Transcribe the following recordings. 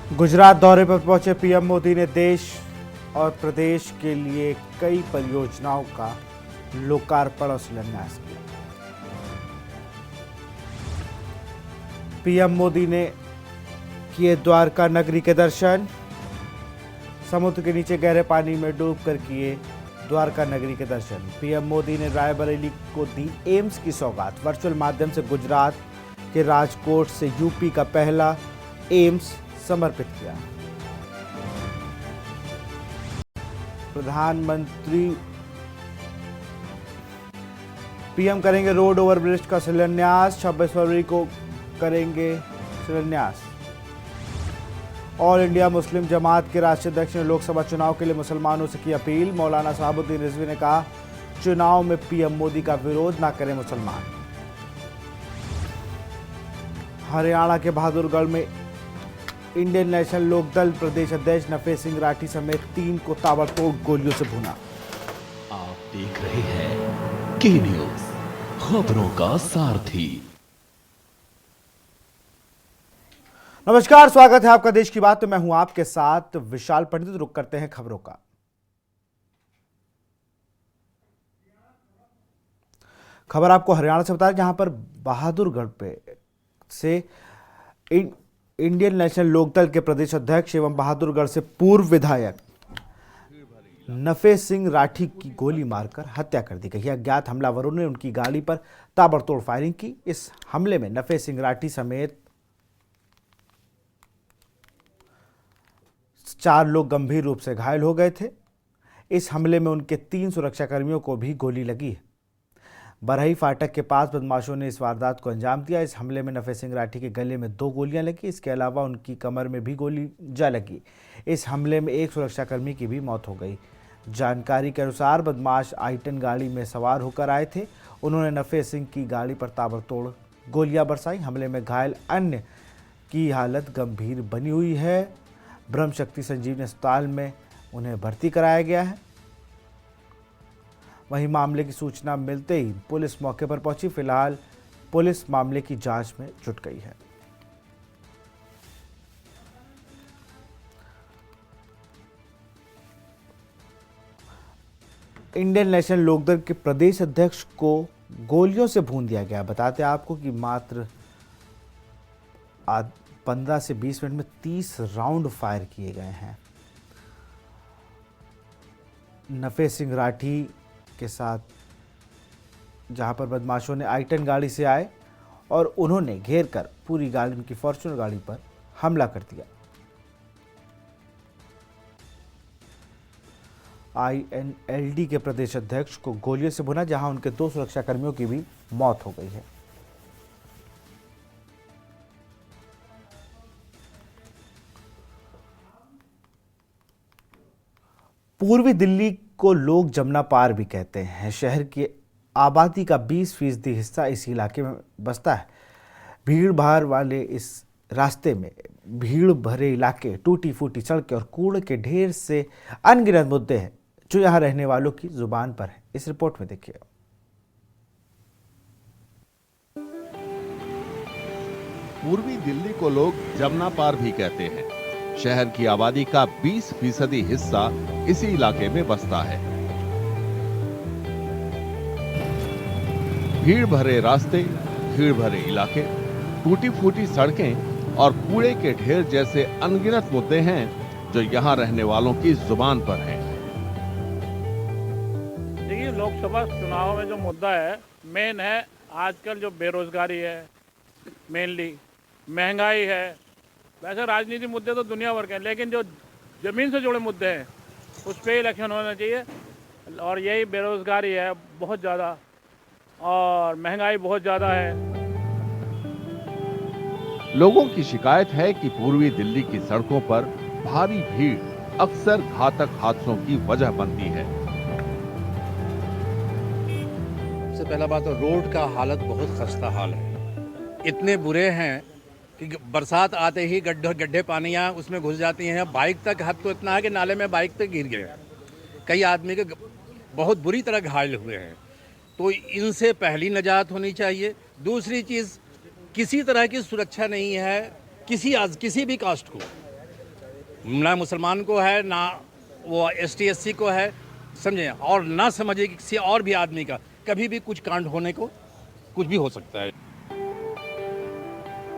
गुजरात दौरे पर पहुंचे पीएम मोदी ने देश और प्रदेश के लिए कई परियोजनाओं का लोकार्पण और शिलान्यास किया। पीएम मोदी ने किए द्वारका नगरी के दर्शन। समुद्र के नीचे गहरे पानी में डूबकर किए द्वारका नगरी के दर्शन। पीएम मोदी ने रायबरेली को दी एम्स की सौगात। वर्चुअल माध्यम से गुजरात के राजकोट से यूपी का पहला एम्स समर्पित किया। प्रधानमंत्री पीएम करेंगे रोड ओवरब्रिज का शिलान्यास। 26 फरवरी को करेंगे शिलान्यास। ऑल इंडिया मुस्लिम जमात के राष्ट्रीय अध्यक्ष ने लोकसभा चुनाव के लिए मुसलमानों से की अपील। मौलाना साहबुद्दीन रिजवी ने कहा, चुनाव में पीएम मोदी का विरोध ना करें मुसलमान। हरियाणा के बहादुरगढ़ में इंडियन नेशनल लोकदल प्रदेश अध्यक्ष नफे सिंह राठी समेत 3 को ताबड़तोड़ गोलियों से भुना। आप देख रहे हैं के न्यूज, खबरों का सारथी। नमस्कार, स्वागत है आपका देश की बात में। मैं हूं आपके साथ विशाल पंडित। रुक करते हैं खबरों का। खबर आपको हरियाणा से बता रहे, जहां पर बहादुरगढ़ पे से इंडियन नेशनल लोकदल के प्रदेश अध्यक्ष एवं बहादुरगढ़ से पूर्व विधायक नफे सिंह राठी की गोली मारकर हत्या कर दी गई। अज्ञात हमलावरों ने उनकी गाड़ी पर ताबड़तोड़ फायरिंग की। इस हमले में नफे सिंह राठी समेत 4 लोग गंभीर रूप से घायल हो गए थे। इस हमले में उनके 3 सुरक्षाकर्मियों को भी गोली लगी है। बरही फाटक के पास बदमाशों ने इस वारदात को अंजाम दिया। इस हमले में नफे सिंह राठी के गले में 2 गोलियां लगी। इसके अलावा उनकी कमर में भी गोली जा लगी। इस हमले में एक सुरक्षाकर्मी की भी मौत हो गई। जानकारी के अनुसार बदमाश आई-10 गाड़ी में सवार होकर आए थे। उन्होंने नफे सिंह की गाड़ी पर ताबड़तोड़ गोलियां बरसाई। हमले में घायल अन्य की हालत गंभीर बनी हुई है। ब्रह्म शक्ति संजीवनी अस्पताल में उन्हें भर्ती कराया गया है। वहीं मामले की सूचना मिलते ही पुलिस मौके पर पहुंची। फिलहाल पुलिस मामले की जांच में जुट गई है। इंडियन नेशनल लोकदल के प्रदेश अध्यक्ष को गोलियों से भून दिया गया। बताते हैं आपको कि मात्र 15 से 20 मिनट में 30 राउंड फायर किए गए हैं। नफे सिंह राठी के साथ जहां पर बदमाशों ने आई-10 गाड़ी से आए और उन्होंने घेर कर पूरी गाड़ी, उनकी फॉर्च्यूनर गाड़ी पर हमला कर दिया। आईएनएलडी के प्रदेश अध्यक्ष को गोलियों से भुना, जहां उनके 2 सुरक्षाकर्मियों की भी मौत हो गई है। पूर्वी दिल्ली को लोग जमुना पार भी कहते हैं। शहर की आबादी का 20% हिस्सा इस इलाके में बसता है। भीड़ भाड़ वाले इस रास्ते में भीड़ भरे इलाके, टूटी फूटी सड़कें और कूड़े के ढेर से अनगिनत मुद्दे हैं जो यहां रहने वालों की जुबान पर है। इस रिपोर्ट में देखिए। पूर्वी दिल्ली को लोग जमुना पार भी कहते हैं। शहर की आबादी का 20% हिस्सा इसी इलाके में बसता है। भीड़ भरे रास्ते, भीड़ भरे इलाके, टूटी फूटी सड़कें और कूड़े के ढेर जैसे अनगिनत मुद्दे हैं जो यहाँ रहने वालों की जुबान पर हैं। देखिए, लोकसभा चुनाव में जो मुद्दा है मेन है, आजकल जो बेरोजगारी है, मेनली महंगाई है। वैसे राजनीतिक मुद्दे तो दुनिया भर के हैं, लेकिन जो ज़मीन से जुड़े मुद्दे हैं उस पर इलेक्शन होना चाहिए। और यही बेरोजगारी है बहुत ज़्यादा, और महंगाई बहुत ज़्यादा है। लोगों की शिकायत है कि पूर्वी दिल्ली की सड़कों पर भारी भीड़ अक्सर घातक हादसों की वजह बनती है। सबसे पहला बात तो रोड का हालत बहुत खस्ता हाल है। इतने बुरे हैं कि बरसात आते ही गड्ढे पानियाँ उसमें घुस जाती हैं। बाइक तक हद तो इतना है कि नाले में बाइक तक गिर गए। कई आदमी के बहुत बुरी तरह घायल हुए हैं। तो इनसे पहली निजात होनी चाहिए। दूसरी चीज़, किसी तरह की सुरक्षा नहीं है किसी भी कास्ट को। ना मुसलमान को है, ना वो ST SC को है, समझे, और ना समझिए कि किसी और भी आदमी का कभी भी कुछ कांड होने को कुछ भी हो सकता है।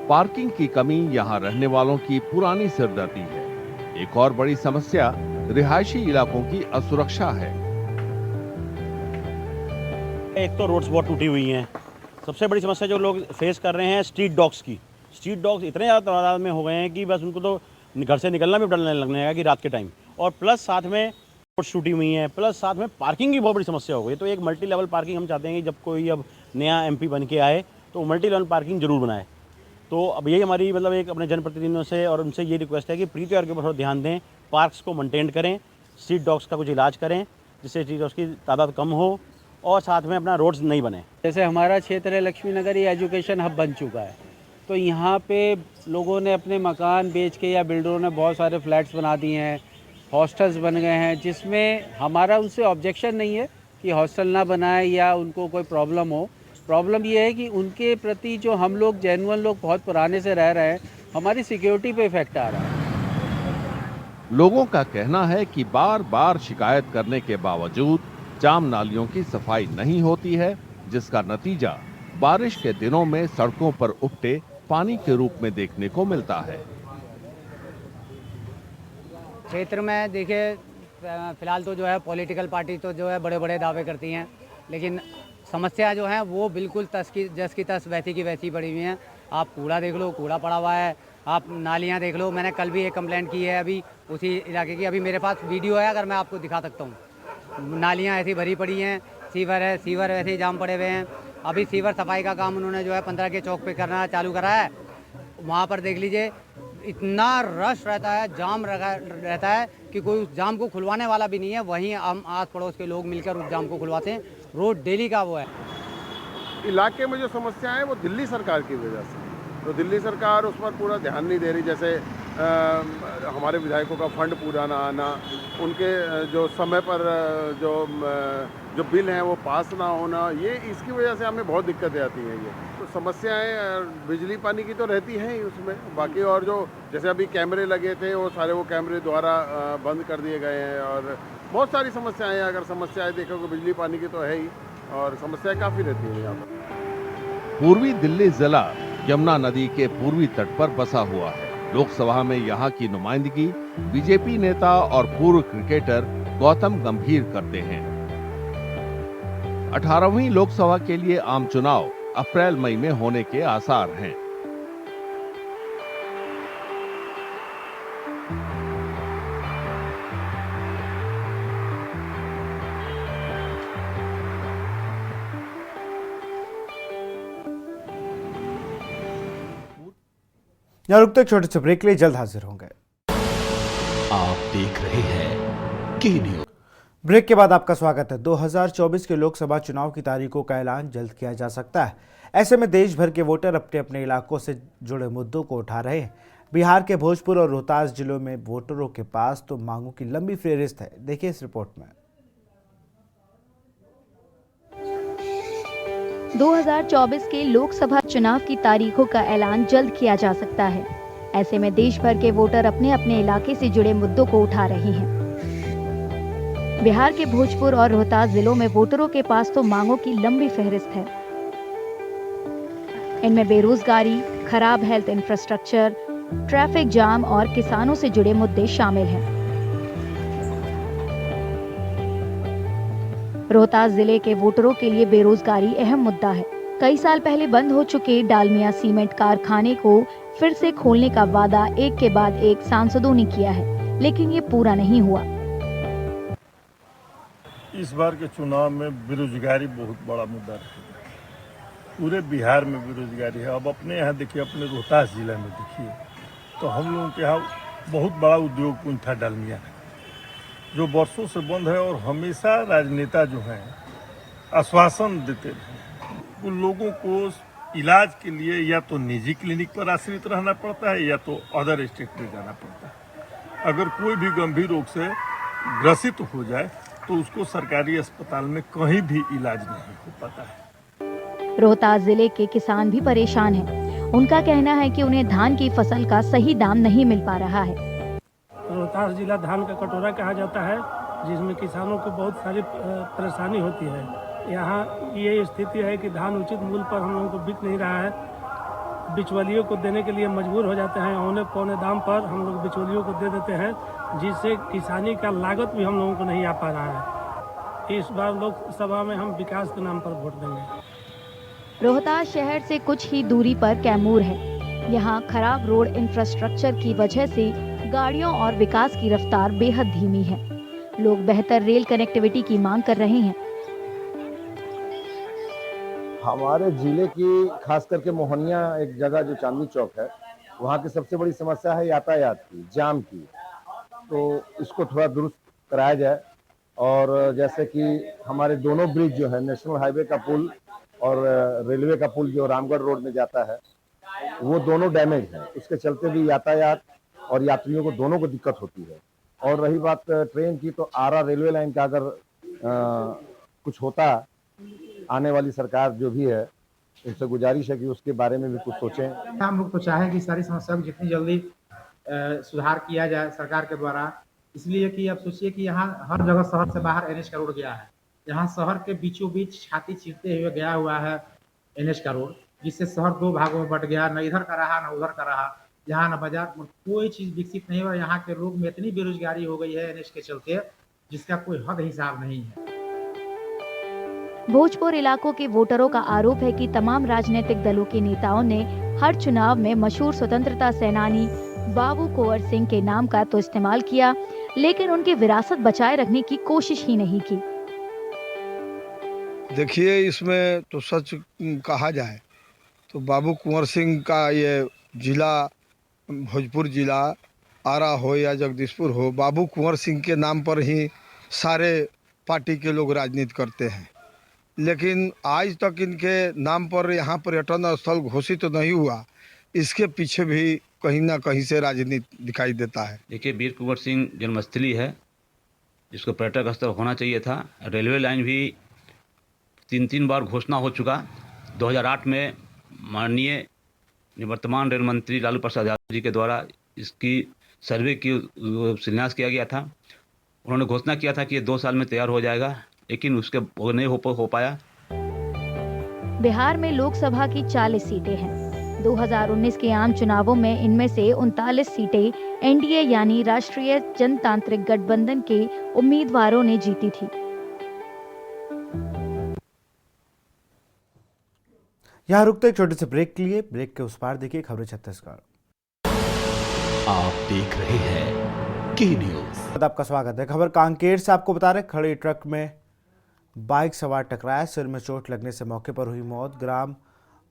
पार्किंग की कमी यहाँ रहने वालों की पुरानी सिरदर्दी है। एक और बड़ी समस्या रिहायशी इलाकों की असुरक्षा है। एक तो रोड्स बहुत टूटी हुई हैं। सबसे बड़ी समस्या जो लोग फेस कर रहे हैं स्ट्रीट डॉग्स की। स्ट्रीट डॉग्स इतने ज़्यादा तादाद में हो गए हैं कि बस उनको तो घर से निकलना भी डर लगने लगा कि रात के टाइम, और प्लस साथ में रोड्स टूटी हुई हैं, प्लस साथ में पार्किंग की बहुत बड़ी समस्या हो गई। तो एक मल्टी लेवल पार्किंग हम चाहते हैं कि जब कोई अब नया MP बन के आए तो मल्टी लेवल पार्किंग जरूर बनाए। तो अब यही हमारी मतलब एक अपने जनप्रतिनिधियों से और उनसे ये रिक्वेस्ट है कि प्री त्योहार के ऊपर थोड़ा ध्यान दें, पार्क्स को मेंटेन करें, स्ट्रीट डॉग्स का कुछ इलाज करें जिससे स्ट्रीट डॉग्स की तादाद कम हो, और साथ में अपना रोड्स नहीं बने। जैसे हमारा क्षेत्र है लक्ष्मी नगर, ये एजुकेशन हब बन चुका है, तो यहाँ पे लोगों ने अपने मकान बेच के या बिल्डरों ने बहुत सारे फ्लैट्स बना दिए हैं, हॉस्टल्स बन गए हैं, जिसमें हमारा उनसे ऑब्जेक्शन नहीं है कि हॉस्टल ना बनाए या उनको कोई प्रॉब्लम हो। प्रॉब्लम ये है कि उनके प्रति जो हम लोग जेन्युइन लोग बहुत पुराने से रह रहे हैं, हमारी सिक्योरिटी पे इफेक्ट आ रहा है। लोगों का कहना है कि बार बार शिकायत करने के बावजूद जाम नालियों की सफाई नहीं होती है, जिसका नतीजा बारिश के दिनों में सड़कों पर उपटे पानी के रूप में देखने को मिलता है। क्षेत्र में देखिए फिलहाल तो जो है पॉलिटिकल पार्टी तो जो है बड़े बड़े दावे करती हैं, लेकिन समस्या जो है वो बिल्कुल जस की तस वैसी की वैसी पड़ी हुई हैं। आप कूड़ा देख लो, कूड़ा पड़ा हुआ है, आप नालियाँ देख लो। मैंने कल भी एक कंप्लेंट की है अभी उसी इलाके की, अभी मेरे पास वीडियो है, अगर मैं आपको दिखा सकता हूँ। नालियाँ ऐसी भरी पड़ी हैं, सीवर है, सीवर वैसे ही जाम पड़े हुए हैं। अभी सीवर सफाई का काम उन्होंने जो है 15 के चौक पे करना चालू करा है। वहाँ पर देख लीजिए इतना रश रहता है, जाम रहता है कि कोई उस जाम को खुलवाने वाला भी नहीं है। वहीं हम आस पड़ोस के लोग मिलकर उस जाम को खुलवाते हैं। रोड डेली का वो है। इलाके में जो समस्या है वो दिल्ली सरकार की वजह से, तो दिल्ली सरकार उस पर पूरा ध्यान नहीं दे रही। जैसे हमारे विधायकों का फंड पूरा ना आना, उनके जो समय पर जो बिल हैं वो पास ना होना, ये इसकी वजह से हमें बहुत दिक्कतें आती हैं। ये तो समस्याएं बिजली पानी की तो रहती हैं ही उसमें, बाकी और जो जैसे अभी कैमरे लगे थे वो सारे वो कैमरे द्वारा बंद कर दिए गए हैं, और बहुत सारी समस्याएं हैं। अगर समस्याएं देखोगे बिजली पानी की तो है ही, और समस्याएं काफ़ी रहती हैं यहाँ पर। पूर्वी दिल्ली जिला यमुना नदी के पूर्वी तट पर बसा हुआ है। लोकसभा में यहाँ की नुमाइंदगी बीजेपी नेता और पूर्व क्रिकेटर गौतम गंभीर करते हैं। 18वीं लोकसभा के लिए आम चुनाव अप्रैल मई में होने के आसार हैं। यहाँ रुकते छोटे से ब्रेक लिए, जल्द हाजिर होंगे। आप देख रहे हैं की न्यूज। ब्रेक के बाद आपका स्वागत है। 2024 के लोकसभा चुनाव की तारीखों का ऐलान जल्द किया जा सकता है। ऐसे में देश भर के वोटर अपने अपने इलाकों से जुड़े मुद्दों को उठा रहे हैं। बिहार के भोजपुर और रोहतास जिलों में वोटरों के पास तो मांगों की लंबी फहरिस्त है। देखिए इस रिपोर्ट में। 2024 के लोकसभा चुनाव की तारीखों का ऐलान जल्द किया जा सकता है। ऐसे में देश भर के वोटर अपने अपने इलाके से जुड़े मुद्दों को उठा रहे हैं। बिहार के भोजपुर और रोहतास जिलों में वोटरों के पास तो मांगों की लंबी फहरिस्त है। इनमें बेरोजगारी, खराब हेल्थ इंफ्रास्ट्रक्चर, ट्रैफिक जाम और किसानों से जुड़े मुद्दे शामिल हैं। रोहतास जिले के वोटरों के लिए बेरोजगारी अहम मुद्दा है। कई साल पहले बंद हो चुके डालमिया सीमेंट कारखाने को फिर से खोलने का वादा एक के बाद एक सांसदों ने किया है, लेकिन ये पूरा नहीं हुआ। इस बार के चुनाव में बेरोजगारी बहुत बड़ा मुद्दा रहेगा। पूरे बिहार में बेरोजगारी है। अब अपने यहाँ देखिए, अपने रोहतास जिला में देखिए तो हम लोगों के यहाँ बहुत बड़ा उद्योग पुंज था डालमिया है, जो वर्षों से बंद है। और हमेशा राजनेता जो हैं आश्वासन देते रहे। उन लोगों को इलाज के लिए या तो निजी क्लिनिक पर आश्रित रहना पड़ता है या तो अदर स्टेट में जाना पड़ता है। अगर कोई भी गंभीर रोग से ग्रसित हो जाए तो उसको सरकारी अस्पताल में कहीं भी इलाज नहीं हो पाता है। रोहतास जिले के किसान भी परेशान हैं। उनका कहना है कि उन्हें धान की फसल का सही दाम नहीं मिल पा रहा है। रोहतास जिला धान का कटोरा कहा जाता है, जिसमें किसानों को बहुत सारी परेशानी होती है। यहाँ ये स्थिति है कि धान उचित मूल्य पर हम लोगों को बिक नहीं रहा है, बिचौलियों को देने के लिए मजबूर हो जाते हैं। औने पौने दाम पर हम लोग बिचौलियों को दे देते हैं, जिससे किसानी का लागत भी हम लोगों को नहीं आ पा रहा है। इस बार लोकसभा में हम विकास के नाम पर वोट देंगे। रोहतास शहर से कुछ ही दूरी पर कैमूर है। यहाँ खराब रोड इंफ्रास्ट्रक्चर की वजह से गाड़ियों और विकास की रफ्तार बेहद धीमी है। लोग बेहतर रेल कनेक्टिविटी की मांग कर रहे हैं। हमारे जिले की खास करके मोहनिया एक जगह जो चांदनी चौक है, वहाँ की सबसे बड़ी समस्या है यातायात की, जाम की। तो इसको थोड़ा दुरुस्त कराया जाए। और जैसे कि हमारे दोनों ब्रिज जो है, नेशनल हाईवे का पुल और रेलवे का पुल जो रामगढ़ रोड में जाता है, वो दोनों डैमेज है। उसके चलते भी यातायात और यात्रियों को दोनों को दिक्कत होती है। और रही बात ट्रेन की, तो आरा रेलवे लाइन का अगर कुछ होता, आने वाली सरकार जो भी है, उनसे गुजारिश है कि उसके बारे में भी कुछ सोचें। हम लोग तो चाहें कि सारी समस्या को जितनी जल्दी सुधार किया जाए सरकार के द्वारा। इसलिए कि अब सोचिए कि यहाँ हर जगह शहर से बाहर NH का रोड गया है। यहाँ शहर के बीचों बीच छाती चीरते हुए गया हुआ है NH का रोड, जिससे शहर दो भागों में बट गया, न इधर का रहा न उधर का रहा। यहाँ न बाजार, कोई चीज़ विकसित नहीं हुआ। यहाँ के लोग में इतनी बेरोजगारी हो गई है NH के चलते, जिसका कोई हद हिसाब नहीं है। भोजपुर इलाकों के वोटरों का आरोप है कि तमाम राजनीतिक दलों के नेताओं ने हर चुनाव में मशहूर स्वतंत्रता सेनानी बाबू कुंवर सिंह के नाम का तो इस्तेमाल किया, लेकिन उनकी विरासत बचाए रखने की कोशिश ही नहीं की। देखिए, इसमें तो सच कहा जाए तो बाबू कुंवर सिंह का ये जिला, भोजपुर जिला, आरा हो या जगदीशपुर हो, बाबू कुंवर सिंह के नाम पर ही सारे पार्टी के लोग राजनीति करते हैं। लेकिन आज तक इनके नाम पर यहाँ पर्यटन स्थल घोषित तो नहीं हुआ। इसके पीछे भी कहीं ना कहीं से राजनीति दिखाई देता है। देखिए, वीर कुंवर सिंह जन्मस्थली है, जिसको पर्यटक स्थल होना चाहिए था। रेलवे लाइन भी 3 बार घोषणा हो चुका। 2008 में माननीय निवर्तमान रेल मंत्री लालू प्रसाद यादव जी के द्वारा इसकी सर्वे की शिलान्यास किया गया था। उन्होंने घोषणा किया था कि ये 2 साल में तैयार हो जाएगा, लेकिन उसके वो नहीं हो पाया। बिहार में लोकसभा की 40 सीटें हैं। 2019 के आम चुनावों में इनमें से 39 सीटें NDA यानी राष्ट्रीय जनतांत्रिक गठबंधन के उम्मीदवारों ने जीती थी। यहाँ रुकते एक छोटे से ब्रेक के लिए। ब्रेक के उस पार देखिए खबरें छत्तीसगढ़। आप देख रहे हैं के न्यूज। आपका स्वागत है। खबर कांकेर से आपको बता रहे, खड़े ट्रक में बाइक सवार टकराया, सिर में चोट लगने से मौके पर हुई मौत। ग्राम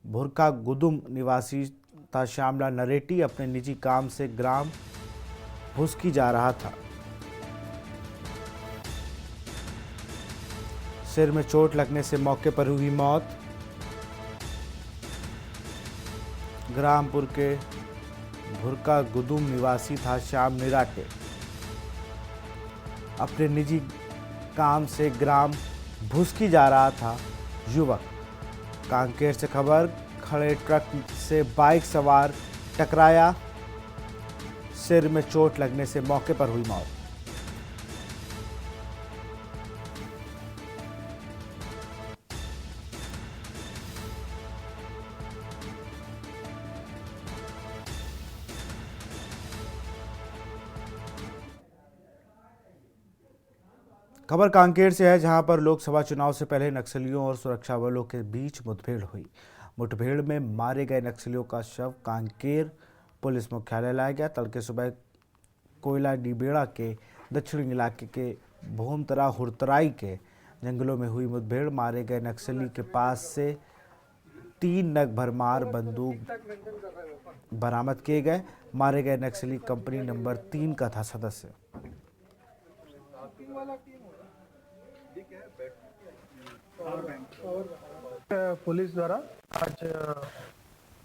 भुरका गुदुम निवासी था श्यामला नरेटी अपने निजी काम से ग्राम भुसकी जा रहा था। सिर में चोट लगने से मौके पर हुई मौत। ग्रामपुर के भुरका गुदुम निवासी था श्याम निराटे अपने निजी काम से ग्राम भुसकी जा रहा था युवक। कांकेर से खबर, खड़े ट्रक से बाइक सवार टकराया, सिर में चोट लगने से मौके पर हुई मौत। खबर कांकेर से है, जहां पर लोकसभा चुनाव से पहले नक्सलियों और सुरक्षा बलों के बीच मुठभेड़ हुई। मुठभेड़ में मारे गए नक्सलियों का शव कांकेर पुलिस मुख्यालय लाया गया। तड़के सुबह कोयला डिबेड़ा के दक्षिणी इलाके के भोमतरा हुरतराई के जंगलों में हुई मुठभेड़। मारे गए नक्सली के पास से 3 नग भरमार बंदूक बरामद किए गए। मारे गए नक्सली कंपनी नंबर 3 का था सदस्य। पुलिस द्वारा आज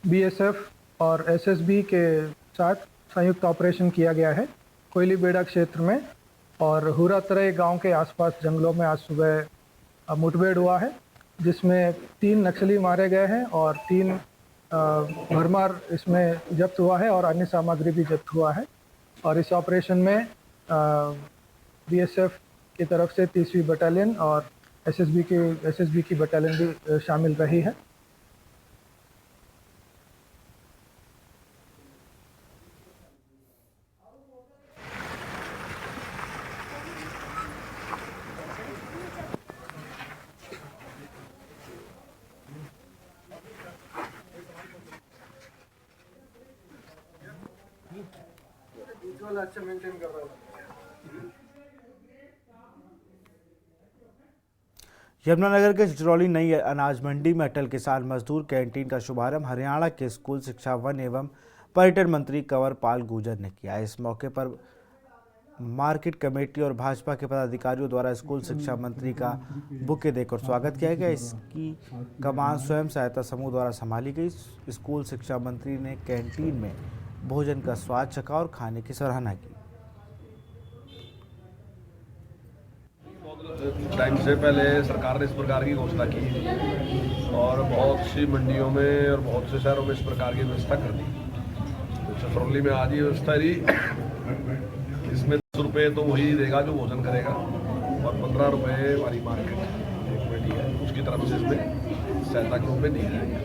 BSF और SSB के साथ संयुक्त ऑपरेशन किया गया है कोयली बेड़ा क्षेत्र में, और हुरातरई गांव के आसपास जंगलों में आज सुबह मुठभेड़ हुआ है, जिसमें 3 नक्सली मारे गए हैं और 3 भरमार इसमें जब्त हुआ है और अन्य सामग्री भी जब्त हुआ है। और इस ऑपरेशन में बीएसएफ की तरफ से 30वीं बटालियन और एसएसबी की बटालियन भी शामिल रही है। अच्छा मेंटेन कर रहा है। यमुनानगर के चिचरौली नई अनाज मंडी में अटल किसान मजदूर कैंटीन का शुभारंभ हरियाणा के स्कूल शिक्षा वन एवं पर्यटन मंत्री कंवर पाल गुर्जर ने किया। इस मौके पर मार्केट कमेटी और भाजपा के पदाधिकारियों द्वारा स्कूल शिक्षा मंत्री का बुके देकर स्वागत किया गया। इसकी कमान स्वयं सहायता समूह द्वारा संभाली गई। स्कूल शिक्षा मंत्री ने कैंटीन में भोजन का स्वाद चखा और खाने की सराहना की। टाइम से पहले सरकार ने इस प्रकार की घोषणा की और बहुत सी मंडियों में और बहुत से शहरों में इस प्रकार की व्यवस्था कर दी। तो चिचरौली में आज ये व्यवस्था रही, इसमें 10 रुपये तो वही देगा जो भोजन करेगा और 15 रुपये हमारी मार्केट एक मंडी है उसकी तरफ से इसमें सहायता के रूप में दिया जाएगा।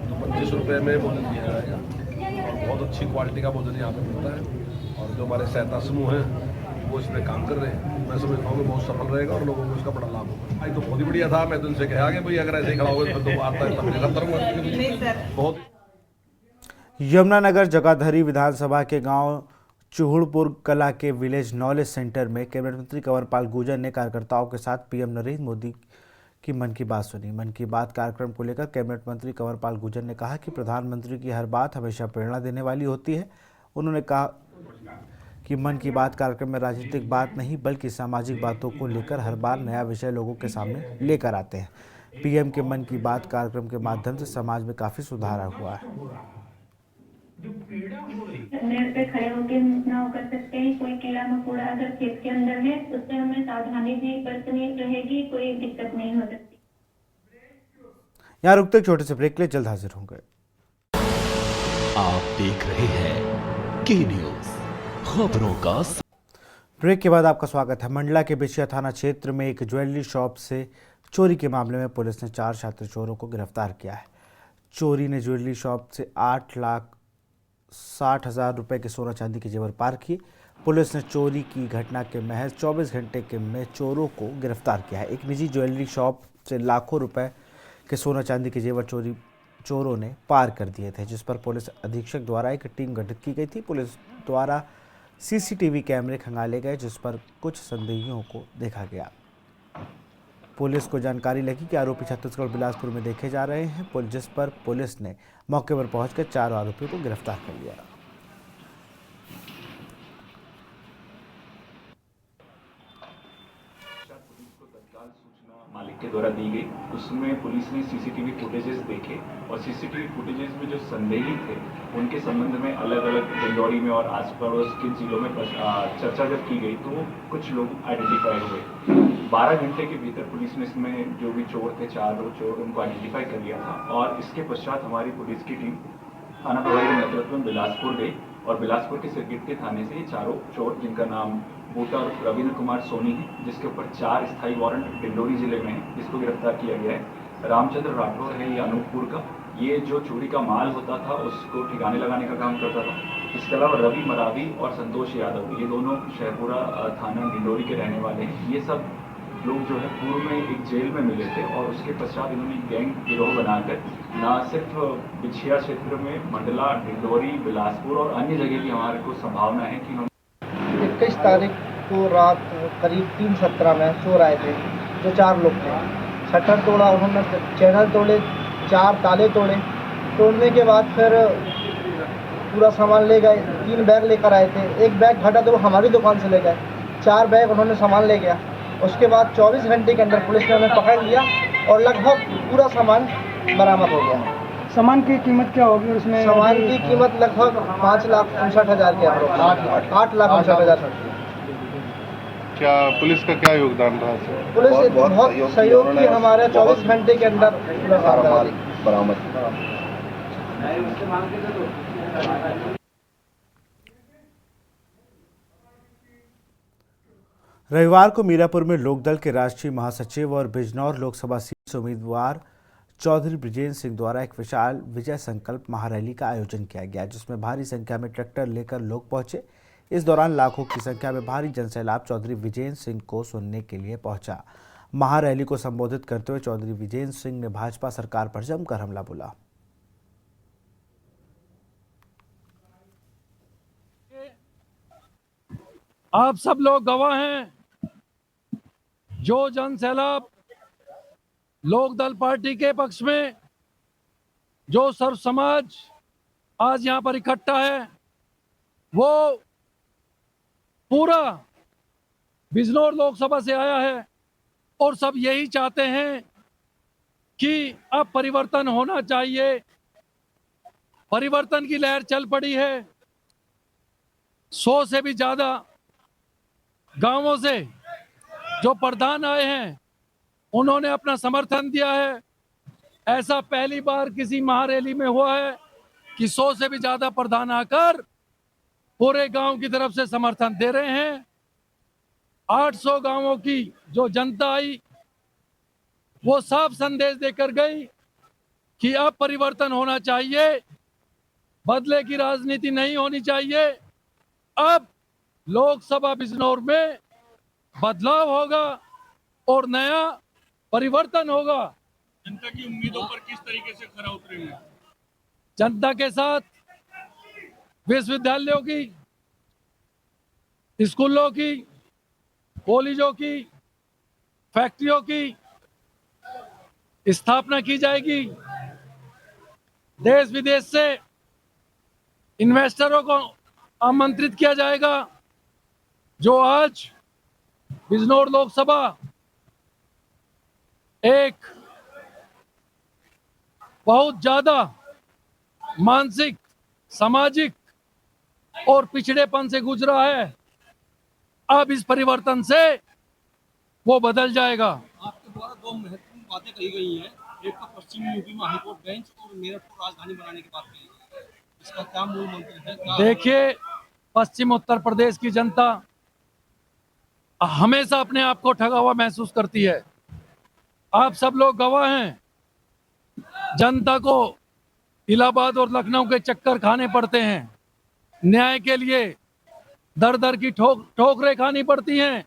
तो 25 रुपये में भोजन दिया जाएगा और बहुत अच्छी क्वालिटी का भोजन यहाँ पे मिलता है। और जो हमारे सहायता समूह हैं वो इसमें काम कर रहे हैं। मैं समझता हूँ कि बहुत सफल रहेगा और लोगों को इसका बड़ा लाभ होगा। भाई तो बहुत ही बढ़िया था। मैं तो इनसे कहा कि भाई अगर ऐसे ही खड़ा होगा तो आता है तब करता रहूँगा। बहुत यमुनानगर जगाधरी विधानसभा के गांव चूहड़पुर कला के विलेज नॉलेज सेंटर में कैबिनेट मंत्री कंवर पाल गुर्जर ने कार्यकर्ताओं के साथ पीएम नरेंद्र मोदी की मन की बात सुनी। मन की बात कार्यक्रम को लेकर कैबिनेट मंत्री कंवर पाल गुर्जर ने कहा कि प्रधानमंत्री की हर बात हमेशा प्रेरणा देने वाली होती है। उन्होंने कहा कि मन की बात कार्यक्रम में राजनीतिक बात नहीं बल्कि सामाजिक बातों को लेकर हर बार नया विषय लोगों के सामने लेकर आते हैं। पीएम के मन की बात कार्यक्रम के माध्यम से समाज में काफी सुधार हुआ है। पे खड़े होकर ना कर सकते हैं। कोई कीड़ा मकोड़ा अगर खेत के अंदर है उससे हमें सावधानी भी बरतनी रहेगी, कोई दिक्कत नहीं हो सकती। यहाँ रुकते एक छोटे से ब्रेक के लिए जल्द हाजिर होंगे। आप देख रहे हैं के न्यूज खबरों का। ब्रेक के बाद आपका स्वागत है। मंडला के बिछिया थाना क्षेत्र में एक ज्वेलरी शॉप से चोरी के मामले में पुलिस ने 4 छात्र चोरों को गिरफ्तार किया है। चोरी ने ज्वेलरी शॉप से 8,60,000 रुपए के सोना चांदी के जेवर पार किए। पुलिस ने चोरी की घटना के महज 24 घंटे के में चोरों को गिरफ्तार किया है। एक निजी ज्वेलरी शॉप से लाखों रुपए के सोना चांदी के जेवर चोरों ने पार कर दिए थे, जिस पर पुलिस अधीक्षक द्वारा एक टीम गठित की गई थी। पुलिस द्वारा सीसीटीवी कैमरे खंगाले गए, जिस पर कुछ संदेहियों को देखा गया। पुलिस को जानकारी लगी कि आरोपी छत्तीसगढ़ बिलासपुर में देखे जा रहे हैं, जिस पर पुलिस ने मौके पर पहुंचकर 4 आरोपियों को गिरफ्तार कर लिया। मालिक के द्वारा दी गई, उसमें पुलिस ने सीसीटीवी फुटेजेस देखे और सीसीटीवी फुटेजेस में जो संदेही थे उनके संबंध में अलग अलग डिंडौरी में और आस पड़ोस के जिलों में चर्चा जब की गई तो कुछ लोग आइडेंटिफाई हुए। 12 घंटे के भीतर पुलिस ने इसमें जो भी चोर थे 4 चोर उनको आइडेंटिफाई कर लिया था और इसके पश्चात हमारी पुलिस की टीम थाना प्रभारी के नेतृत्व में बिलासपुर गई और बिलासपुर के सर्किट के थाने से ये चारों चोर, जिनका नाम बूटा और रविंद्र कुमार सोनी है, जिसके ऊपर 4 स्थायी वारंट डिंडोरी जिले में है, जिसको गिरफ्तार किया गया है। रामचंद्र राठौर है ये अनूपपुर का, ये जो चोरी का माल होता था उसको ठिकाने लगाने का काम करता था। इसके अलावा रवि मरावी और संतोष यादव, ये दोनों शहपुरा थाना डिंडोरी के रहने वाले हैं। ये सब लोग जो है पूर्व में एक जेल में मिले थे और उसके पश्चात इन्होंने गैंग गिरोह बनाकर न सिर्फ बिछिया क्षेत्र में मंडला, डिंडोरी, बिलासपुर और अन्य जगह की हमारे को संभावना है कि हम 21 तारीख को रात करीब 3:17 में चोर आए थे, जो 4 लोग थे। शटर तोड़ा उन्होंने, चैनल तोड़े, 4 ताले तोड़े। तोड़ने के बाद फिर पूरा सामान ले गए। 3 बैग लेकर आए थे, एक बैग घटा तो वो हमारी दुकान से ले गए। 4 बैग उन्होंने सामान ले गया। उसके बाद 24 घंटे के अंदर पुलिस ने हमें पकड़ लिया और लगभग पूरा सामान बरामद हो गया। सामान की कीमत क्या होगी उसमें? सामान की कीमत लगभग 5,59,000 के अप्रोक्स, 8,59,000। क्या पुलिस का क्या योगदान रहा? पुलिस बहुत सहयोग की, हमारे 24 घंटे के अंदर बरामद। रविवार को मीरापुर में लोकदल के राष्ट्रीय महासचिव और बिजनौर लोकसभा सीट से उम्मीदवार चौधरी ब्रिजेश सिंह द्वारा एक विशाल विजय संकल्प महारैली का आयोजन किया गया, जिसमें भारी संख्या में ट्रैक्टर लेकर लोग पहुंचे। इस दौरान लाखों की संख्या में भारी जनसैलाब चौधरी ब्रिजेश सिंह को सुनने के लिए पहुंचा। महारैली को संबोधित करते हुए चौधरी ब्रिजेश सिंह ने भाजपा सरकार पर जमकर हमला बोला। आप सब लोग गवाह हैं, जो जनसैलाब लोकदल पार्टी के पक्ष में, जो सर्व समाज आज यहाँ पर इकट्ठा है, वो पूरा बिजनौर लोकसभा से आया है और सब यही चाहते हैं कि अब परिवर्तन होना चाहिए। परिवर्तन की लहर चल पड़ी है। 100 से भी ज्यादा गांवों से जो प्रधान आए हैं उन्होंने अपना समर्थन दिया है। ऐसा पहली बार किसी महारैली में हुआ है कि 100 से भी ज्यादा प्रधान आकर पूरे गांव की तरफ से समर्थन दे रहे हैं। 800 गांवों की जो जनता आई वो साफ संदेश देकर गई कि अब परिवर्तन होना चाहिए, बदले की राजनीति नहीं होनी चाहिए। अब लोकसभा बिजनौर में बदलाव होगा और नया परिवर्तन होगा। जनता की उम्मीदों पर किस तरीके से खरा उतरेंगे? जनता के साथ विश्वविद्यालयों की, स्कूलों की, कॉलेजों की, फैक्ट्रियों की स्थापना की जाएगी। देश विदेश से इन्वेस्टरों को आमंत्रित किया जाएगा, जो आज बिजनौर लोकसभा एक बहुत ज्यादा मानसिक, सामाजिक और पिछड़ेपन से गुजरा है। अब इस परिवर्तन से वो बदल जाएगा। आपके द्वारा 2 महत्वपूर्ण बातें कही गई हैं। एक तो पश्चिमी यूपी में हाईकोर्ट बेंच और मेरठ को राजधानी बनाने की बात कही है। इसका क्या मूल मंत्र है? देखिए, पश्चिम उत्तर प्रदेश की जनता हमेशा अपने आप को ठगा हुआ महसूस करती है। आप सब लोग गवाह हैं। जनता को इलाहाबाद और लखनऊ के चक्कर खाने पड़ते हैं। न्याय के लिए दर दर की ठोकरें खानी पड़ती हैं।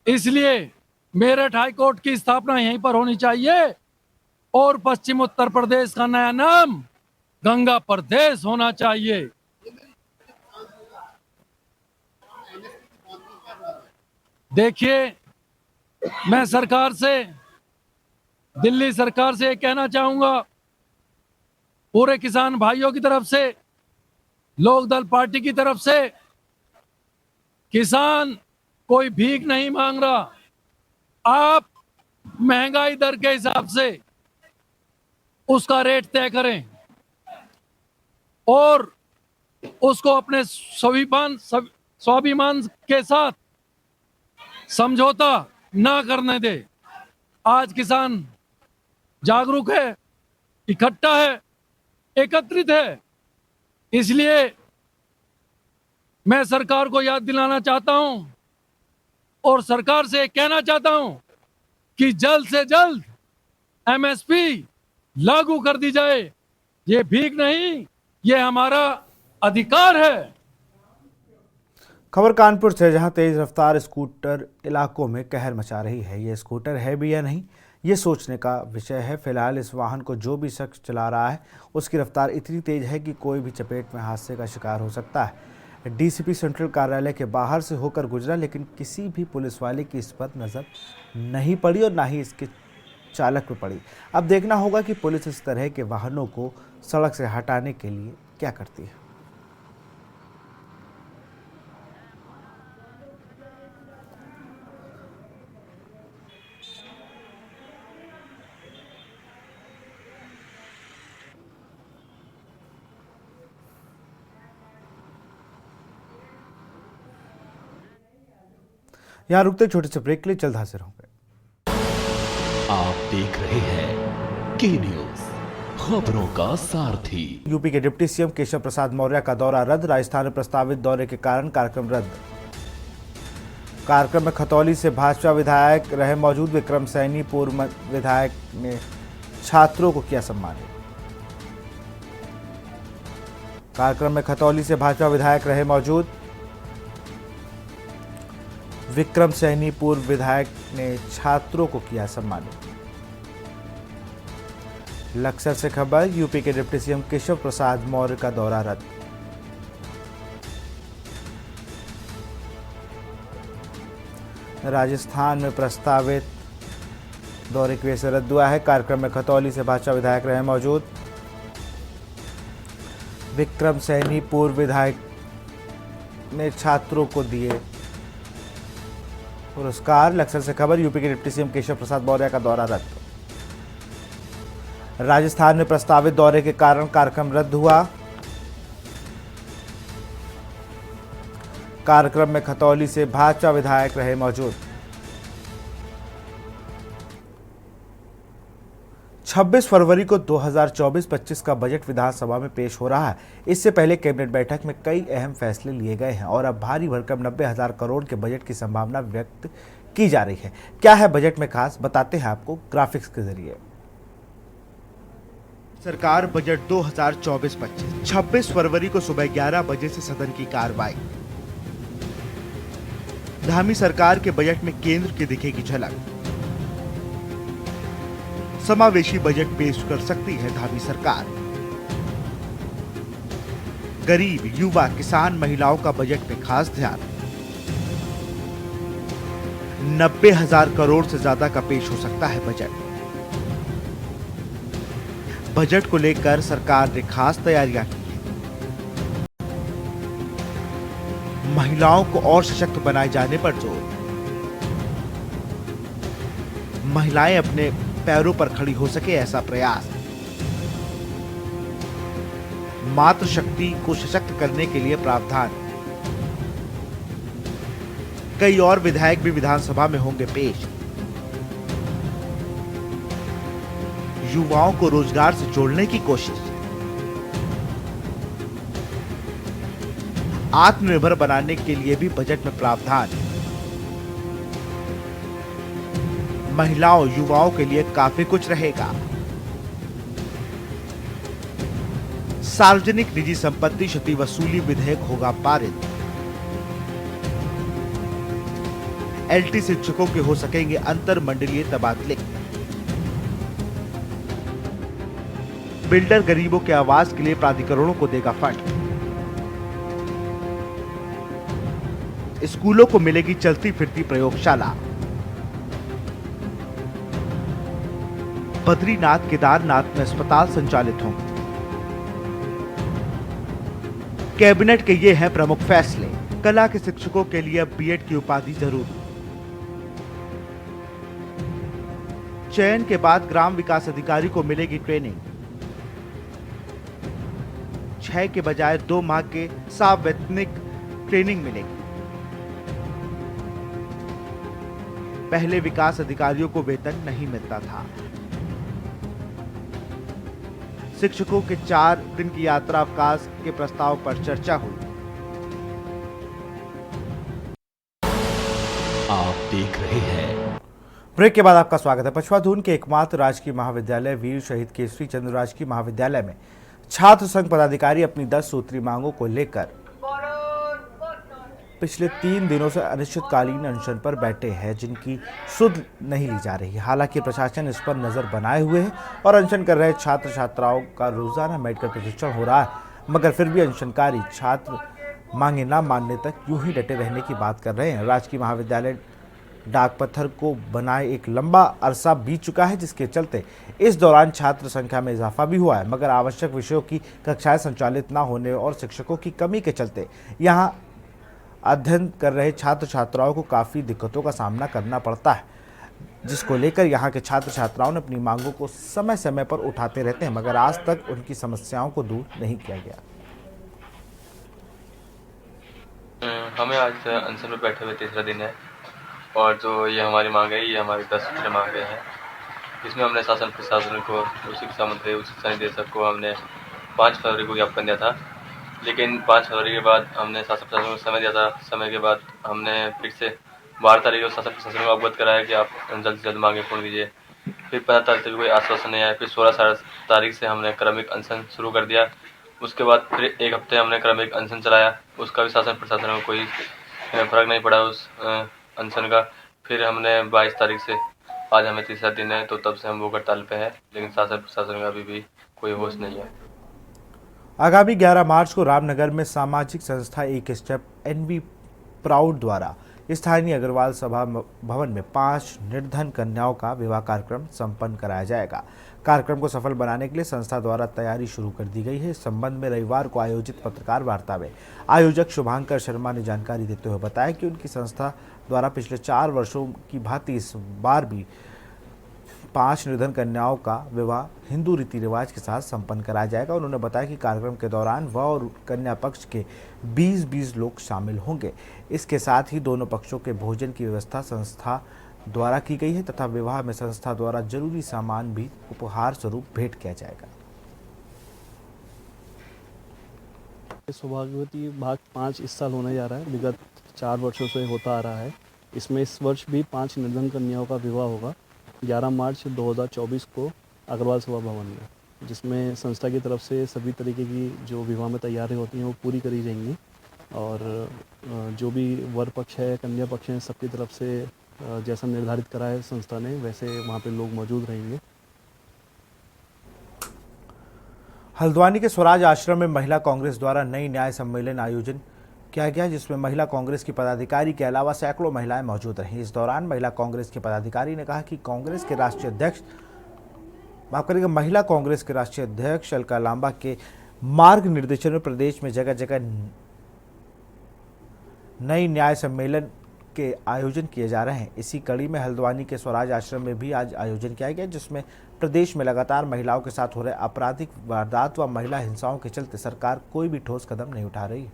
इसलिए मेरठ हाईकोर्ट की स्थापना यहीं पर होनी चाहिए और पश्चिम उत्तर प्रदेश का नया नाम गंगा प्रदेश होना चाहिए। देखिए, मैं सरकार से, दिल्ली सरकार से कहना चाहूंगा, पूरे किसान भाइयों की तरफ से, लोकदल पार्टी की तरफ से, किसान कोई भीख नहीं मांग रहा। आप महंगाई दर के हिसाब से उसका रेट तय करें और उसको अपने स्वाभिमान के साथ समझौता ना करने दे। आज किसान जागरूक है, इकट्ठा है, एकत्रित है। इसलिए मैं सरकार को याद दिलाना चाहता हूं और सरकार से कहना चाहता हूं कि जल्द से जल्द एमएसपी लागू कर दी जाए। ये भीख नहीं, ये हमारा अधिकार है। खबर कानपुर से, जहां तेज रफ्तार स्कूटर इलाकों में कहर मचा रही है। ये स्कूटर है भी या नहीं, ये सोचने का विषय है। फिलहाल इस वाहन को जो भी शख्स चला रहा है उसकी रफ्तार इतनी तेज है कि कोई भी चपेट में हादसे का शिकार हो सकता है। डीसीपी सेंट्रल कार्यालय के बाहर से होकर गुजरा, लेकिन किसी भी पुलिस वाले की इस पर नज़र नहीं पड़ी और ना ही इसके चालक पे पड़ी। अब देखना होगा कि पुलिस इस तरह के वाहनों को सड़क से हटाने के लिए क्या करती है। यहाँ रुकते छोटे से ब्रेक के लिए, जल्द हाजिर होंगे। आप देख रहे हैं के न्यूज, खबरों का सारथी। यूपी के डिप्टी सीएम केशव प्रसाद मौर्य का दौरा रद्द, राजस्थान में प्रस्तावित दौरे के कारण कार्यक्रम रद्द। कार्यक्रम में खतौली से भाजपा विधायक रहे मौजूद विक्रम सैनी पूर्व विधायक ने छात्रों को किया सम्मानित। कार्यक्रम में खतौली से भाजपा विधायक रहे मौजूद विक्रम सैनी पूर्व विधायक ने छात्रों को किया सम्मानित। लक्सर से खबर, यूपी के डिप्टी सीएम केशव प्रसाद मौर्य का दौरा रद्द। राजस्थान में प्रस्तावित दौरे की वजह से रद्द हुआ है। कार्यक्रम में खतौली से भाजपा विधायक रहे मौजूद विक्रम सैनी पूर्व विधायक ने छात्रों को दिए पुरस्कार। लक्सर से खबर, यूपी के डिप्टी सीएम केशव प्रसाद मौर्य का दौरा रद्द। राजस्थान में प्रस्तावित दौरे के कारण कार्यक्रम रद्द हुआ। कार्यक्रम में खतौली से भाजपा विधायक रहे मौजूद। 26 फरवरी को 2024-25 का बजट विधानसभा में पेश हो रहा है। इससे पहले कैबिनेट बैठक में कई अहम फैसले लिए गए हैं और अब भारी भरकम 90,000 करोड़ के बजट की संभावना व्यक्त की जा रही है। क्या है बजट में खास, बताते हैं आपको ग्राफिक्स के जरिए। सरकार बजट 2024-25 26 फरवरी को सुबह 11 बजे से सदन की कार्रवाई। धामी सरकार के बजट में केंद्र की दिखेगी झलक। समावेशी बजट पेश कर सकती है धामी सरकार। गरीब, युवा, किसान, महिलाओं का बजट में खास ध्यान। 90,000 करोड़ से ज्यादा का पेश हो सकता है बजट। बजट को लेकर सरकार ने खास तैयारियां की हैं। महिलाओं को और सशक्त बनाए जाने पर जोर। महिलाएं अपने पैरों पर खड़ी हो सके, ऐसा प्रयास। मातृशक्ति को सशक्त करने के लिए प्रावधान। कई और विधायक भी विधानसभा में होंगे पेश। युवाओं को रोजगार से जोड़ने की कोशिश। आत्मनिर्भर बनाने के लिए भी बजट में प्रावधान। महिलाओं, युवाओं के लिए काफी कुछ रहेगा। सार्वजनिक निजी संपत्ति क्षति वसूली विधेयक होगा पारित। एलटी शिक्षकों के हो सकेंगे अंतर मंडलीय तबादले। बिल्डर गरीबों के आवास के लिए प्राधिकरणों को देगा फंड। स्कूलों को मिलेगी चलती फिरती प्रयोगशाला। बद्रीनाथ, केदारनाथ में अस्पताल संचालित होंगे। कैबिनेट के ये हैं प्रमुख फैसले। कला के शिक्षकों के लिए अब बीएड की उपाधि जरूरी। चयन के बाद ग्राम विकास अधिकारी को मिलेगी ट्रेनिंग। 6 के बजाय 2 माह के सावैतनिक ट्रेनिंग मिलेगी। पहले विकास अधिकारियों को वेतन नहीं मिलता था। शिक्षकों के 4 दिन की यात्रा अवकाश के प्रस्ताव पर चर्चा हुई। आप देख रहे हैं। ब्रेक के बाद आपका स्वागत है। पछवाधून के एकमात्र राजकीय महाविद्यालय वीर शहीद केसरी चंद्र राजकीय महाविद्यालय में छात्र संघ पदाधिकारी अपनी 10 सूत्री मांगों को लेकर पिछले 3 दिनों से अनिश्चितकालीन अनशन पर बैठे हैं, जिनकी सुध नहीं ली जा रही। हालांकि प्रशासन इस पर नजर बनाए हुए है और अनशन कर रहे छात्र छात्राओं का रोजाना मेडिकल प्रशिक्षण हो रहा है, मगर फिर भी अनशनकारी छात्र मांगे न मानने तक यूं ही डटे रहने की बात कर रहे हैं। राजकीय महाविद्यालय डाक पत्थर को बनाए एक लंबा अरसा बीत चुका है, जिसके चलते इस दौरान छात्र संख्या में इजाफा भी हुआ है, मगर आवश्यक विषयों की कक्षाएं संचालित न होने और शिक्षकों की कमी के चलते यहां अध्ययन कर रहे छात्र छात्राओं को काफ़ी दिक्कतों का सामना करना पड़ता है, जिसको लेकर यहाँ के छात्र छात्राओं ने अपनी मांगों को समय समय पर उठाते रहते हैं, मगर आज तक उनकी समस्याओं को दूर नहीं किया गया। हमें आज अनशन में बैठे हुए तीसरा दिन है और जो ये हमारी मांग है, ये हमारी 10 सूत्री मांगे हैं। इसमें हमने शासन प्रशासन को, शिक्षा मंत्री, उच्च शिक्षा निदेशक को हमने 5 फरवरी को ज्ञापन दिया था, लेकिन 5 फरवरी के बाद हमने शासन प्रशासन को समय दिया था। समय के बाद हमने फिर से 12 तारीख को शासन प्रशासन को अवगत कराया कि आप जल्द से जल्द मांगे पूर्ण कीजिए। फिर 15 तारीख तक कोई आश्वासन नहीं आया। फिर 16 तारीख से हमने क्रमिक अनशन शुरू कर दिया। उसके बाद फिर एक हफ्ते हमने क्रमिक अनशन चलाया, उसका भी शासन प्रशासन को कोई फर्क नहीं पड़ा उस अनशन का। फिर हमने 22 तारीख से आज हमें तीसरा दिन है, तो तब से हम भूख हड़ताल पे हैं, लेकिन शासन प्रशासन का अभी भी कोई होश नहीं है। आगामी 11 मार्च को रामनगर में सामाजिक संस्था एक स्टेप एनवी प्राउड द्वारा स्थानीय अग्रवाल सभा भवन में 5 निर्धन कन्याओं का विवाह कार्यक्रम संपन्न कराया जाएगा। कार्यक्रम को सफल बनाने के लिए संस्था द्वारा तैयारी शुरू कर दी गई है। इस संबंध में रविवार को आयोजित पत्रकार वार्ता में आयोजक शुभांकर शर्मा ने जानकारी देते हुए बताया कि उनकी संस्था द्वारा पिछले 4 वर्षों की भांति इस बार भी 5 निर्धन कन्याओं का विवाह हिंदू रीति रिवाज के साथ संपन्न कराया जाएगा। उन्होंने बताया कि कार्यक्रम के दौरान वह और कन्या पक्ष के 20-20 लोग शामिल होंगे। इसके साथ ही दोनों पक्षों के भोजन की व्यवस्था संस्था द्वारा की गई है तथा विवाह में संस्था द्वारा जरूरी सामान भी उपहार स्वरूप भेंट किया जाएगा। सौभाग्यवती भाग 5 इस साल होने जा रहा है। विगत 4 वर्षों से होता आ रहा है। इसमें इस वर्ष भी 5 निर्धन कन्याओं का विवाह होगा 11 मार्च 2024 को अग्रवाल सभा भवन में, जिसमें संस्था की तरफ से सभी तरीके की जो विवाह में तैयारी होती हैं वो पूरी करी जाएंगी और जो भी वर पक्ष है कन्या पक्ष है सबकी तरफ से जैसा निर्धारित करा है संस्था ने वैसे वहाँ पे लोग मौजूद रहेंगे। हल्द्वानी के स्वराज आश्रम में महिला कांग्रेस द्वारा नई न्याय सम्मेलन आयोजन किया गया, जिसमें महिला कांग्रेस की पदाधिकारी के अलावा सैकड़ों महिलाएं मौजूद रहीं। इस दौरान महिला कांग्रेस के पदाधिकारी ने कहा कि कांग्रेस के राष्ट्रीय अध्यक्ष महिला कांग्रेस के राष्ट्रीय अध्यक्ष अलका लांबा के मार्ग निर्देशन में प्रदेश में जगह जगह नई न्याय सम्मेलन के आयोजन किए जा रहे हैं। इसी कड़ी में हल्द्वानी के स्वराज आश्रम में भी आज आयोजन किया गया, जिसमें प्रदेश में लगातार महिलाओं के साथ हो रहे आपराधिक वारदात व महिला हिंसाओं के चलते सरकार कोई भी ठोस कदम नहीं उठा रही है।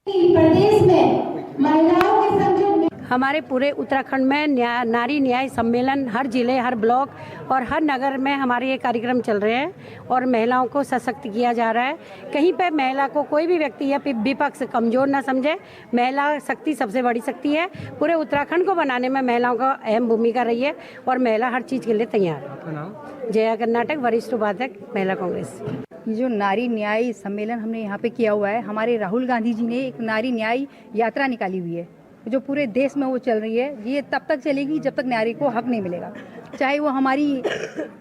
प्रदेश में महिलाओं के हमारे पूरे उत्तराखंड में नारी न्याय सम्मेलन हर जिले हर ब्लॉक और हर नगर में हमारे ये कार्यक्रम चल रहे हैं और महिलाओं को सशक्त किया जा रहा है। कहीं पे महिला को कोई भी व्यक्ति या विपक्ष कमजोर ना समझे। महिला शक्ति सबसे बड़ी शक्ति है। पूरे उत्तराखंड को बनाने में महिलाओं का अहम भूमिका रही है और महिला हर चीज़ के लिए तैयार है। जया कर्नाटक, वरिष्ठ उपाध्यक्ष, महिला कांग्रेस। ये जो नारी न्याय सम्मेलन हमने यहाँ पे किया हुआ है, हमारे राहुल गांधी जी ने एक नारी न्याय यात्रा निकाली हुई है जो पूरे देश में वो चल रही है। ये तब तक चलेगी जब तक नारी को हक नहीं मिलेगा, चाहे वो हमारी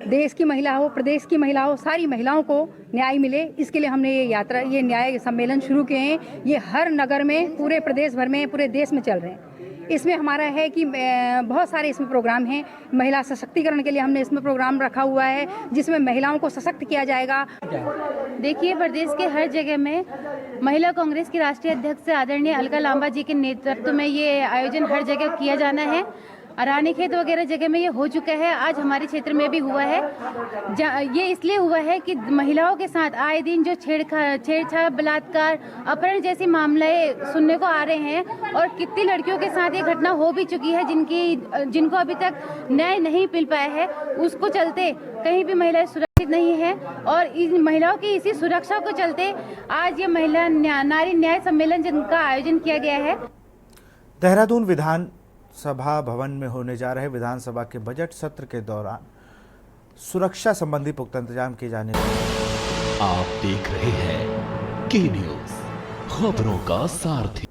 देश की महिला हो, प्रदेश की महिला हो, सारी महिलाओं को न्याय मिले। इसके लिए हमने ये न्याय सम्मेलन शुरू किए हैं। ये हर नगर में, पूरे प्रदेश भर में, पूरे देश में चल रहे हैं। इसमें हमारा है कि बहुत सारे इसमें प्रोग्राम हैं। महिला सशक्तिकरण के लिए हमने इसमें प्रोग्राम रखा हुआ है जिसमें महिलाओं को सशक्त किया जाएगा। देखिए, प्रदेश के हर जगह में महिला कांग्रेस की राष्ट्रीय अध्यक्ष आदरणीय अलका लांबा जी के नेतृत्व में ये आयोजन हर जगह किया जाना है। रानीखेत वगैरह जगह में ये हो चुका है, आज हमारे क्षेत्र में भी हुआ है। ये इसलिए हुआ है कि महिलाओं के साथ आए दिन जो छेड़छाड़, बलात्कार, अपहरण जैसे मामले सुनने को आ रहे हैं और कितनी लड़कियों के साथ ये घटना हो भी चुकी है जिनको अभी तक न्याय नहीं मिल पाया है। उसको चलते कहीं भी महिलाएं सुरक्षित नहीं है और इन महिलाओं की इसी सुरक्षा को चलते आज ये महिला नारी न्याय सम्मेलन जिनका आयोजन किया गया है। देहरादून विधानसभा भवन में होने जा रहे विधानसभा के बजट सत्र के दौरान सुरक्षा संबंधी पुख्ता इंतजाम किए जाने आप देख रहे हैं के न्यूज़, खबरों का सारथी।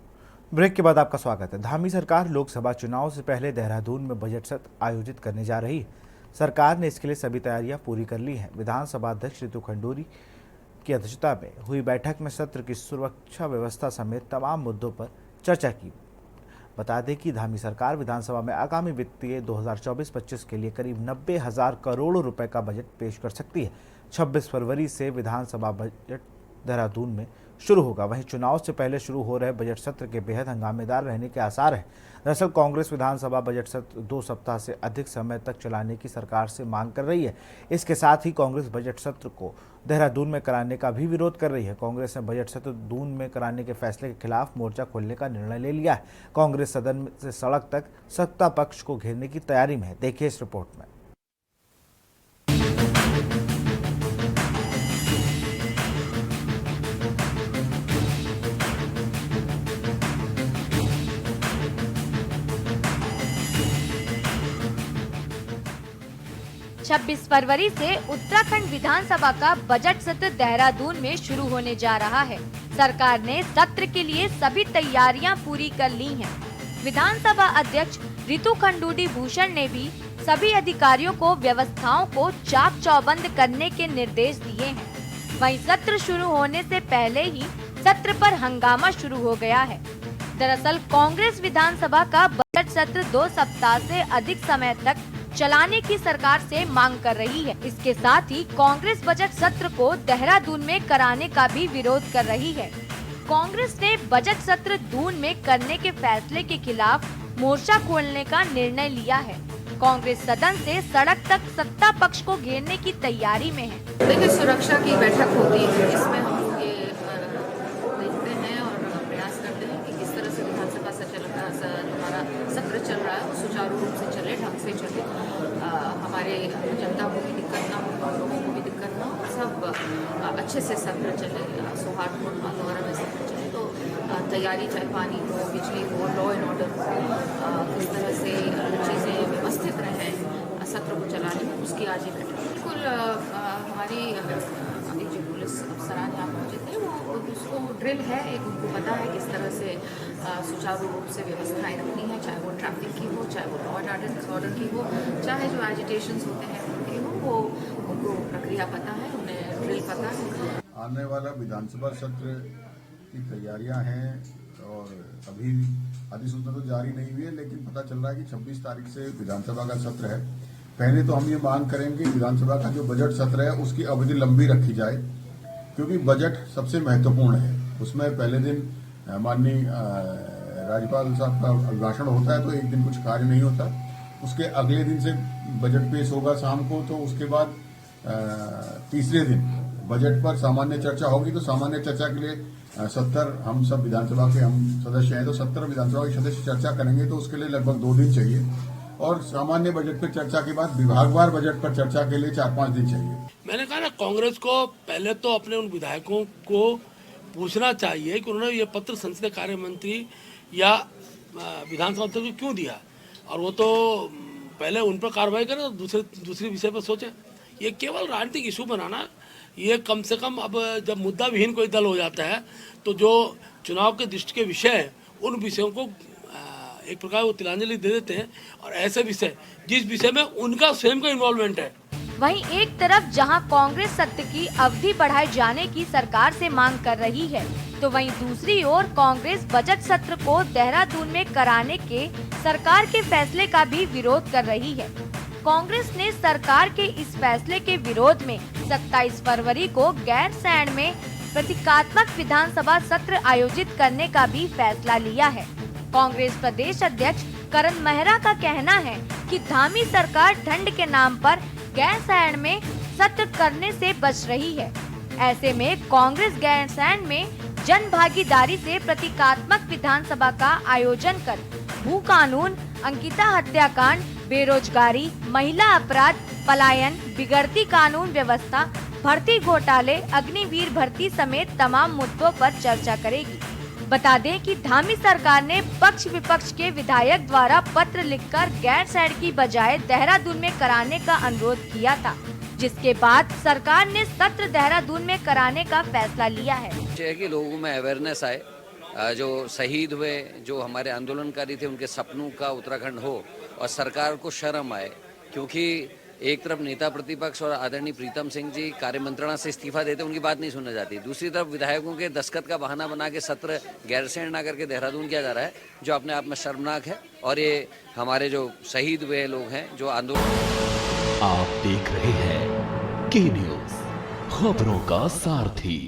ब्रेक के बाद आपका स्वागत है। धामी सरकार लोकसभा चुनाव से पहले देहरादून में बजट सत्र आयोजित करने जा रही है। सरकार ने इसके लिए सभी तैयारियां पूरी कर ली हैं। विधानसभा अध्यक्ष रितु खंडूरी की अध्यक्षता में हुई बैठक में सत्र की सुरक्षा व्यवस्था समेत तमाम मुद्दों पर चर्चा की। बता दें कि धामी सरकार विधानसभा में आगामी वित्तीय 2024-25 के लिए करीब 90,000 करोड़ रुपए का बजट पेश कर सकती है। 26 फरवरी से विधानसभा बजट देहरादून में शुरू होगा। वहीं चुनाव से पहले शुरू हो रहे बजट सत्र के बेहद हंगामेदार रहने के आसार हैं। दरअसल कांग्रेस विधानसभा बजट सत्र 2 सप्ताह से अधिक समय तक चलाने की सरकार से मांग कर रही है। इसके साथ ही कांग्रेस बजट सत्र को देहरादून में कराने का भी विरोध कर रही है। कांग्रेस ने बजट सत्र दून में कराने के फैसले के खिलाफ मोर्चा खोलने का निर्णय ले लिया है। कांग्रेस सदन से सड़क तक सत्ता पक्ष को घेरने की तैयारी में है। देखिए इस रिपोर्ट में। 26 फरवरी से उत्तराखंड विधानसभा का बजट सत्र देहरादून में शुरू होने जा रहा है। सरकार ने सत्र के लिए सभी तैयारियां पूरी कर ली हैं। विधानसभा अध्यक्ष रितु खंडूडी भूषण ने भी सभी अधिकारियों को व्यवस्थाओं को चाक चौबंद करने के निर्देश दिए हैं। वहीं सत्र शुरू होने से पहले ही सत्र पर हंगामा शुरू हो गया है। दरअसल कांग्रेस विधानसभा का बजट सत्र 2 सप्ताह से अधिक समय तक चलाने की सरकार से मांग कर रही है। इसके साथ ही कांग्रेस बजट सत्र को देहरादून में कराने का भी विरोध कर रही है। कांग्रेस ने बजट सत्र दून में करने के फैसले के खिलाफ मोर्चा खोलने का निर्णय लिया है। कांग्रेस सदन से सड़क तक सत्ता पक्ष को घेरने की तैयारी में है। देखिए, सुरक्षा की बैठक होती है, इसमें हम ये देखते हैं और प्रयास करते हैं कि किस तरह से विधानसभा हमारा सत्र चल रहा है वो सुचारू रूप से चले, ढंग से चले, हमारे जनता को भी दिक्कत ना हो, लोगों को भी दिक्कत ना हो, सब अच्छे से सत्र चले, सौहार्दपूर्ण वातावरण में सत्र चले। तो तैयारी, चाहे पानी हो, बिजली हो, लॉ एंड ऑर्डर हो, किस तरह से चीज़ें व्यवस्थित रहें सत्र को चलाने में, उसकी आज ही बैठक। बिल्कुल हमारी अभी जो पुलिस अफसरान यहाँ पहुँचे थे वो उसको ड्रिल है, एक उनको पता है किस तरह से सुचारू रूप से व्यवस्थाएं रखनी है, चाहे वो ट्रैफिक की हो, चाहे वो लॉ एंड ऑर्डर की हो, चाहे जो एजिटेशंस होते हैं उनकी हो, वो उनको प्रक्रिया पता है, उन्हें ड्रिल पता है। आने वाला विधानसभा सत्र की तैयारियां हैं और अभी अधिसूचना तो जारी नहीं हुई है, लेकिन पता चल रहा है कि 26 तारीख से विधानसभा का सत्र है। पहले तो हम ये मांग करेंगे विधानसभा का जो बजट सत्र है उसकी अवधि लंबी रखी जाए, क्योंकि बजट सबसे महत्वपूर्ण है। उसमें पहले दिन माननीय राज्यपाल साहब का अभिभाषण होता है तो एक दिन कुछ कार्य नहीं होता, उसके अगले दिन से बजट पेश होगा शाम को, तो उसके बाद तीसरे दिन बजट पर सामान्य चर्चा होगी। तो सामान्य चर्चा के लिए 70 हम सब विधानसभा के हम सदस्य हैं, तो 70 विधानसभा के सदस्य चर्चा करेंगे, तो उसके लिए लगभग 2 दिन चाहिए। और सामान्य बजट पर चर्चा के बाद विभागवार बजट पर चर्चा के लिए 4-5 दिन चाहिए। मैंने कहा ना, कांग्रेस को पहले तो अपने उन विधायकों को पूछना चाहिए कि उन्होंने ये पत्र संसदीय कार्य मंत्री या विधानसभा अध्यक्ष को क्यों दिया, और वो तो पहले उन पर कार्रवाई करें और दूसरे विषय पर सोचे। ये केवल राजनीतिक इशू बनाना, ये कम से कम अब जब मुद्दा विहीन कोई दल हो जाता है तो जो चुनाव के दृष्टि के विषय हैं उन विषयों को एक प्रकार वो तिलांजलि दे देते हैं, और ऐसे विषय जिस विषय में उनका स्वयं का इन्वॉल्वमेंट है। वहीं एक तरफ जहां कांग्रेस सत्र की अवधि बढ़ाए जाने की सरकार से मांग कर रही है, तो वहीं दूसरी ओर कांग्रेस बजट सत्र को देहरादून में कराने के सरकार के फैसले का भी विरोध कर रही है। कांग्रेस ने सरकार के इस फैसले के विरोध में 27 फरवरी को गैरसैंण में प्रतीकात्मक विधानसभा सत्र आयोजित करने का भी फैसला लिया है। कांग्रेस प्रदेश अध्यक्ष करण मेहरा का कहना है कि धामी सरकार ठंड के नाम पर गैरसैंण में सत्र करने से बच रही है। ऐसे में कांग्रेस गैरसैंण में जन भागीदारी से प्रतीकात्मक विधानसभा का आयोजन कर भू कानून, अंकिता हत्याकांड, बेरोजगारी, महिला अपराध, पलायन, बिगड़ती कानून व्यवस्था, भर्ती घोटाले, अग्निवीर भर्ती समेत तमाम मुद्दों पर चर्चा करेगी। बता दें कि धामी सरकार ने पक्ष विपक्ष के विधायक द्वारा पत्र लिखकर गैरसैंण की बजाय देहरादून में कराने का अनुरोध किया था, जिसके बाद सरकार ने सत्र देहरादून में कराने का फैसला लिया है। कि लोगों में अवेयरनेस आए, जो शहीद हुए, जो हमारे आंदोलनकारी थे, उनके सपनों का उत्तराखंड हो, और सरकार को शर्म आए, क्योंकि एक तरफ नेता प्रतिपक्ष और आदरणीय प्रीतम सिंह जी कार्यमंत्रणा से इस्तीफा देते, उनकी बात नहीं सुनना जाती। दूसरी तरफ विधायकों के दस्तखत का बहाना बना के सत्र गैरसैंण ना करके देहरादून किया जा रहा है, जो अपने आप में शर्मनाक है। और ये हमारे जो शहीद हुए लोग हैं, जो आंदोलन। आप देख रहे हैं के न्यूज़, खबरों का सारथी।